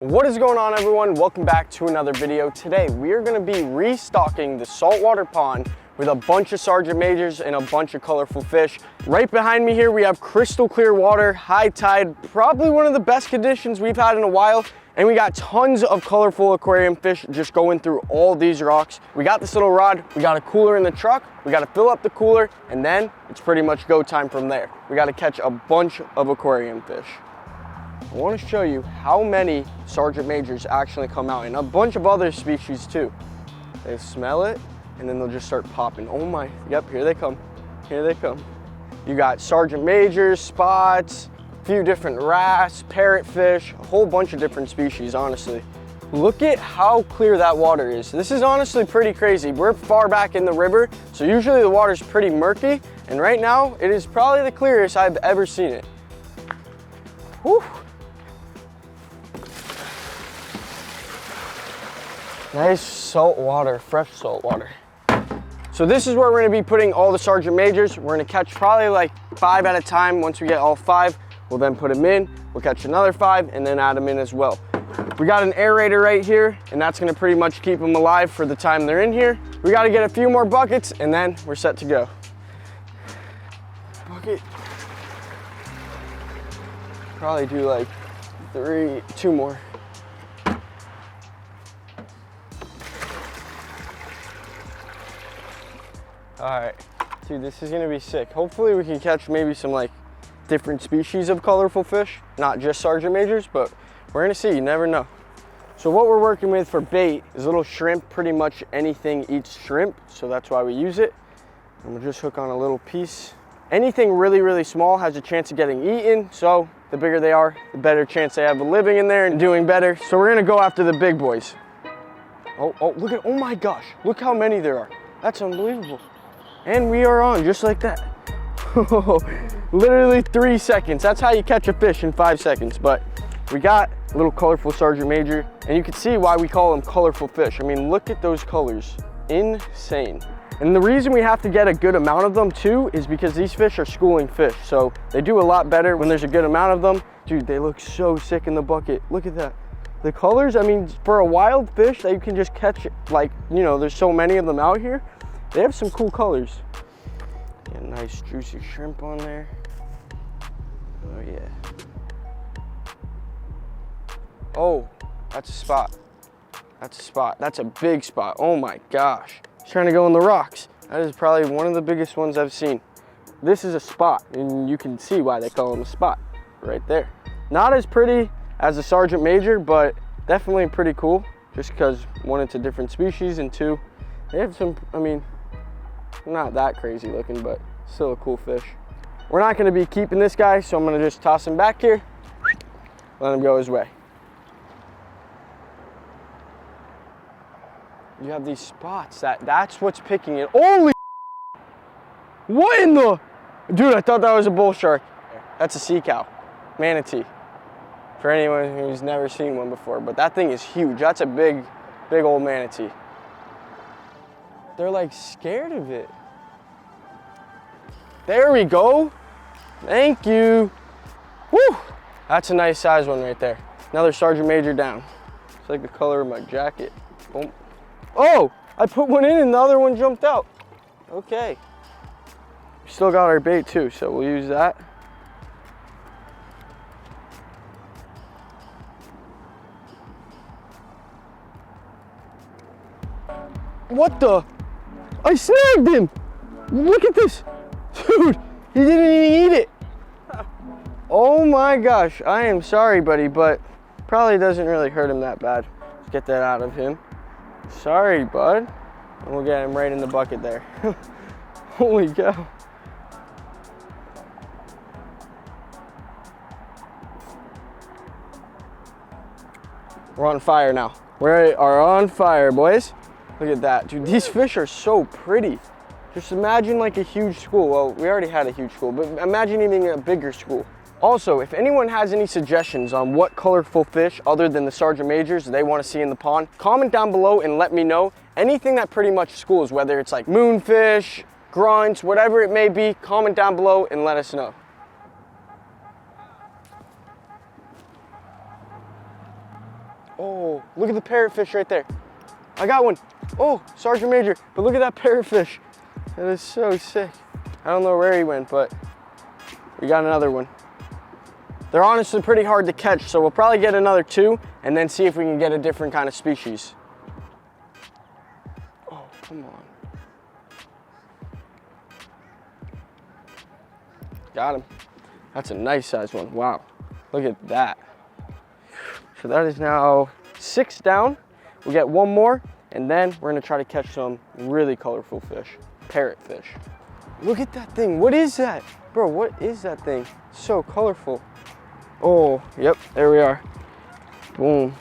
What is going on, everyone? Welcome back to another video. Today we are going to be restocking the saltwater pond with a bunch of sergeant majors and a bunch of colorful fish. Right behind me here we have crystal clear water, high tide, probably one of the best conditions we've had in a while. And we got tons of colorful aquarium fish just going through all these rocks. We got this little rod, we got a cooler in the truck, we got to fill up the cooler, and then it's pretty much go time from there. We got to catch a bunch of aquarium fish. I want to show you how many sergeant majors actually come out, and a bunch of other species too. They smell it and then they'll just start popping. Oh my, yep, here they come. Here they come. You got sergeant majors, spots, a few different wrasse, parrotfish, a whole bunch of different species, honestly. Look at how clear that water is. This is honestly pretty crazy. We're far back in the river, so usually the water's pretty murky, and right now it is probably the clearest I've ever seen it. Whew. Nice salt water, fresh salt water. So this is where we're gonna be putting all the sergeant majors. We're gonna catch probably like 5 at a time. Once we get all 5, we'll then put them in. We'll catch another 5 and then add them in as well. We got an aerator right here, and that's gonna pretty much keep them alive for the time they're in here. We gotta get a few more buckets and then we're set to go. Bucket. Probably do like 2 more. All right, dude, this is gonna be sick. Hopefully we can catch maybe some like different species of colorful fish, not just sergeant majors, but we're gonna see, you never know. So what we're working with for bait is little shrimp. Pretty much anything eats shrimp, so that's why we use it. And we'll just hook on a little piece. Anything really, really small has a chance of getting eaten, so the bigger they are, the better chance they have of living in there and doing better. So we're gonna go after the big boys. Oh, look at, oh my gosh, look how many there are. That's unbelievable. And we are on just like that. Literally 3 seconds. That's how you catch a fish in 5 seconds. But we got a little colorful sergeant major, and you can see why we call them colorful fish. I mean, look at those colors. Insane. And the reason we have to get a good amount of them too is because these fish are schooling fish. So they do a lot better when there's a good amount of them. Dude, they look so sick in the bucket. Look at that. The colors, I mean, for a wild fish that you can just catch, like, you know, there's so many of them out here. They have some cool colors. Yeah, nice juicy shrimp on there. Oh yeah. Oh, that's a spot. That's a spot. That's a big spot. Oh my gosh. He's trying to go in the rocks. That is probably one of the biggest ones I've seen. This is a spot, and you can see why they call him a spot right there. Not as pretty as a sergeant major, but definitely pretty cool. Just because 1, it's a different species, and 2, they have some, I mean, not that crazy looking, but still a cool fish. We're not gonna be keeping this guy, so I'm gonna just toss him back here, let him go his way. You have these spots, that's what's picking it. Holy, what in the, dude, I thought that was a bull shark. That's a sea cow, manatee. For anyone who's never seen one before, but that thing is huge. That's a big old manatee. They're like scared of it. There we go. Thank you. Woo! That's a nice size one right there. Another sergeant major down. It's like the color of my jacket. Boom. Oh, I put one in and the other one jumped out. Okay. We still got our bait too, so we'll use that. What the? I snagged him! Look at this! Dude, he didn't even eat it! Oh my gosh, I am sorry, buddy, but probably doesn't really hurt him that bad. Let's get that out of him. Sorry, bud. And we'll get him right in the bucket there. Holy cow. We're on fire now. We are on fire, boys. Look at that, dude, these fish are so pretty. Just imagine like a huge school. Well, we already had a huge school, but imagine even a bigger school. Also, if anyone has any suggestions on what colorful fish other than the sergeant majors they want to see in the pond, comment down below and let me know. Anything that pretty much schools, whether it's like moonfish, grunts, whatever it may be, comment down below and let us know. Oh, look at the parrotfish right there. I got one. Oh, Sergeant Major, but look at that parrotfish. That is so sick. I don't know where he went, but we got another one. They're honestly pretty hard to catch, so we'll probably get another 2 and then see if we can get a different kind of species. Oh, come on. Got him. That's a nice size one. Wow, look at that. So that is now 6 down. We'll get 1 more, and then we're gonna try to catch some really colorful fish, parrotfish. Look at that thing. What is that? Bro, what is that thing? So colorful. Oh, yep, there we are. Boom.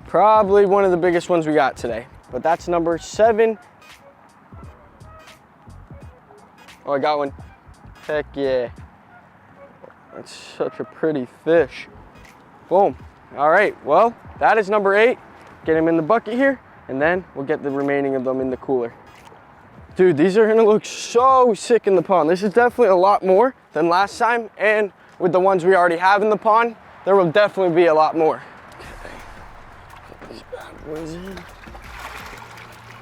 Probably one of the biggest ones we got today, but that's number 7. Oh, I got one. Heck yeah. That's such a pretty fish. Boom. All right, well, that is number 8. Get him in the bucket here, and then we'll get the remaining of them in the cooler. Dude, these are gonna look so sick in the pond. This is definitely a lot more than last time, and with the ones we already have in the pond, there will definitely be a lot more. Okay. Get these bad boys in.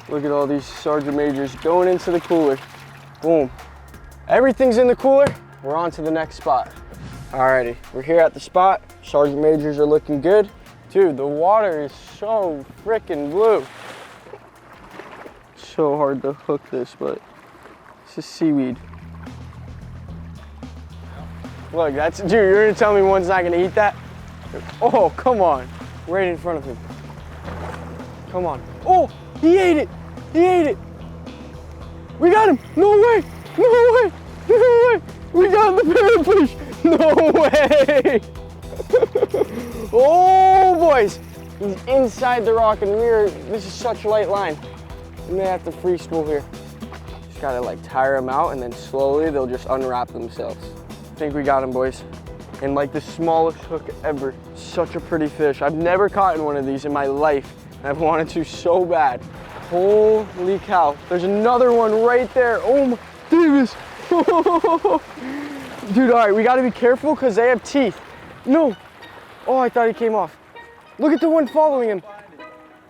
Look at all these Sergeant Majors going into the cooler. Boom. Everything's in the cooler. We're on to the next spot. Alrighty, we're here at the spot. Sergeant Majors are looking good. Dude, the water is so freaking blue. So hard to hook this, but it's just seaweed. Look, that's, dude, you're gonna tell me one's not gonna eat that? Oh, come on. Right in front of him. Come on. Oh, he ate it. He ate it. We got him. No way. No way. No way. We got the parrotfish. No way. Oh, boys. He's inside the rock, and this is such a light line. We may have to free spool here. Just gotta like tire them out, and then slowly they'll just unwrap themselves. I think we got him, boys. And like the smallest hook ever. Such a pretty fish. I've never caught in one of these in my life, and I've wanted to so bad. Holy cow. There's another one right there. Oh my Davis. Dude, all right, we gotta be careful because they have teeth. No. Oh, I thought he came off. Look at the one following him.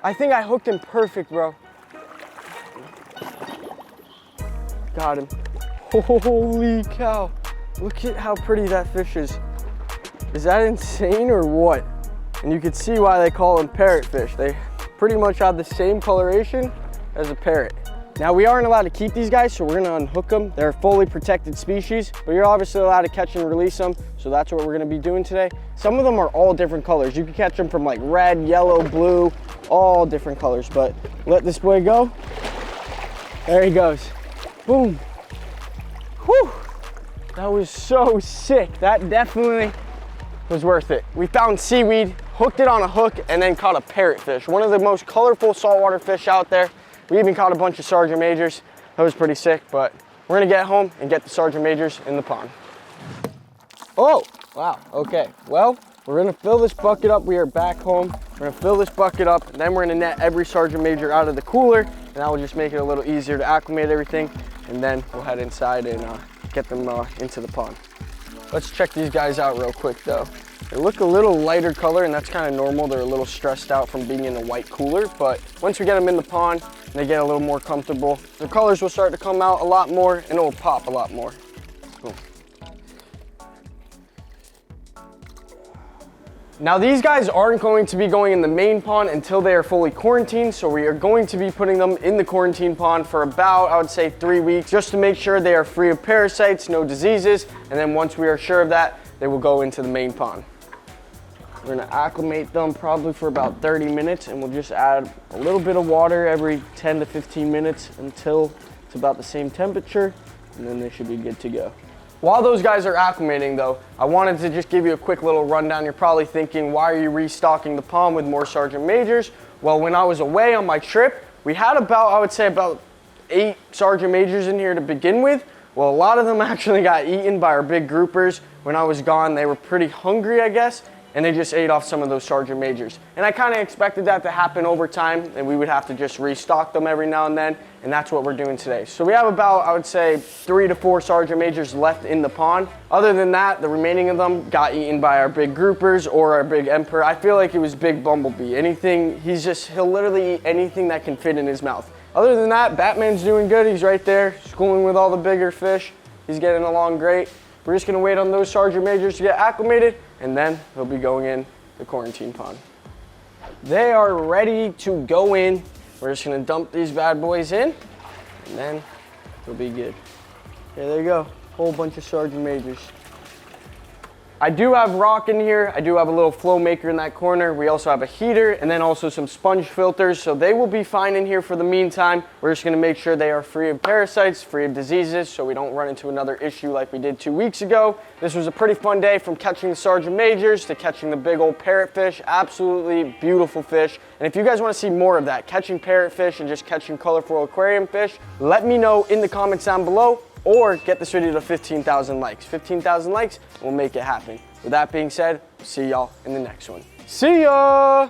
I think I hooked him perfect, bro. Got him. Holy cow. Look at how pretty that fish is. Is that insane or what? And you can see why they call them parrotfish. They pretty much have the same coloration as a parrot. Now, we aren't allowed to keep these guys, so we're gonna unhook them. They're a fully protected species, but you're obviously allowed to catch and release them, so that's what we're gonna be doing today. Some of them are all different colors. You can catch them from like red, yellow, blue, all different colors, but let this boy go. There he goes. Boom. Whew. That was so sick. That definitely was worth it. We found seaweed, hooked it on a hook, and then caught a parrotfish. One of the most colorful saltwater fish out there. We even caught a bunch of Sergeant Majors. That was pretty sick, but we're gonna get home and get the Sergeant Majors in the pond. Oh, wow, okay. Well, we're gonna fill this bucket up. We are back home. We're gonna fill this bucket up, and then we're gonna net every Sergeant Major out of the cooler, and that will just make it a little easier to acclimate everything, and then we'll head inside and get them into the pond. Let's check these guys out real quick though. They look a little lighter color, and that's kind of normal. They're a little stressed out from being in a white cooler, but once we get them in the pond, they get a little more comfortable. Their colors will start to come out a lot more, and it will pop a lot more. Boom. Now, these guys aren't going to be going in the main pond until they are fully quarantined, so we are going to be putting them in the quarantine pond for about, I would say, 3 weeks, just to make sure they are free of parasites, no diseases, and then once we are sure of that, they will go into the main pond. We're gonna acclimate them probably for about 30 minutes, and we'll just add a little bit of water every 10 to 15 minutes until it's about the same temperature, and then they should be good to go. While those guys are acclimating though, I wanted to just give you a quick little rundown. You're probably thinking, why are you restocking the pond with more Sergeant Majors? Well, when I was away on my trip, we had about, I would say about 8 Sergeant Majors in here to begin with. Well, a lot of them actually got eaten by our big groupers. When I was gone, they were pretty hungry, I guess, and they just ate off some of those sergeant majors. And I kind of expected that to happen over time, and we would have to just restock them every now and then, and that's what we're doing today. So we have about, I would say, 3 to 4 sergeant majors left in the pond. Other than that, the remaining of them got eaten by our big groupers or our big emperor. I feel like it was big bumblebee. He'll literally eat anything that can fit in his mouth. Other than that, Batman's doing good. He's right there schooling with all the bigger fish. He's getting along great. We're just gonna wait on those sergeant majors to get acclimated, and then he'll be going in the quarantine pond. They are ready to go in. We're just gonna dump these bad boys in, and then it'll be good. Okay, there you go. Whole bunch of sergeant majors. I do have rock in here. I do have a little flow maker in that corner. We also have a heater and then also some sponge filters. So they will be fine in here for the meantime. We're just gonna make sure they are free of parasites, free of diseases, so we don't run into another issue like we did 2 weeks ago. This was a pretty fun day, from catching the sergeant majors to catching the big old parrotfish. Absolutely beautiful fish. And if you guys wanna see more of that, catching parrotfish and just catching colorful aquarium fish, let me know in the comments down below, or get this video to 15,000 likes. 15,000 likes, we'll make it happen. With that being said, see y'all in the next one. See ya!